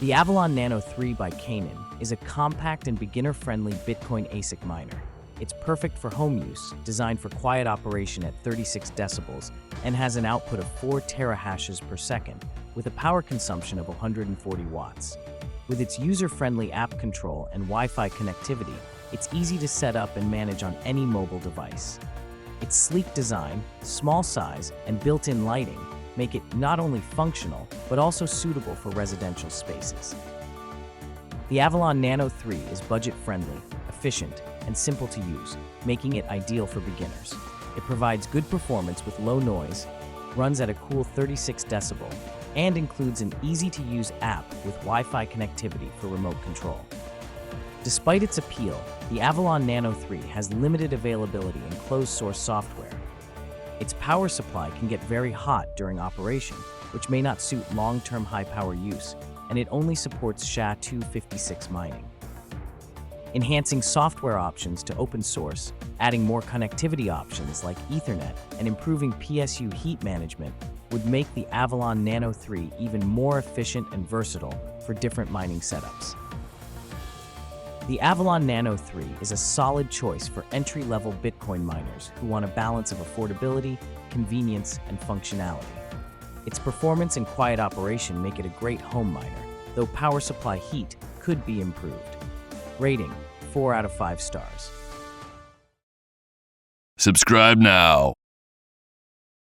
The Avalon Nano 3 by Canaan is a compact and beginner-friendly Bitcoin ASIC miner. It's perfect for home use, designed for quiet operation at 36 decibels, and has an output of 4 terahashes per second, with a power consumption of 140 watts. With its user-friendly app control and Wi-Fi connectivity, it's easy to set up and manage on any mobile device. Its sleek design, small size, and built-in lighting make it not only functional, but also suitable for residential spaces. The Avalon Nano 3 is budget-friendly, efficient, and simple to use, making it ideal for beginners. It provides good performance with low noise, runs at a cool 36 decibel, and includes an easy-to-use app with Wi-Fi connectivity for remote control. Despite its appeal, the Avalon Nano 3 has limited availability in closed-source software. Its power supply can get very hot during operation, which may not suit long-term high-power use, and it only supports SHA-256 mining. Enhancing software options to open source, adding more connectivity options like Ethernet, and improving PSU heat management would make the Avalon Nano 3 even more efficient and versatile for different mining setups. The Avalon Nano 3 is a solid choice for entry-level Bitcoin miners who want a balance of affordability, convenience, and functionality. Its performance and quiet operation make it a great home miner, though power supply heat could be improved. Rating: 4 out of 5 stars. Subscribe now.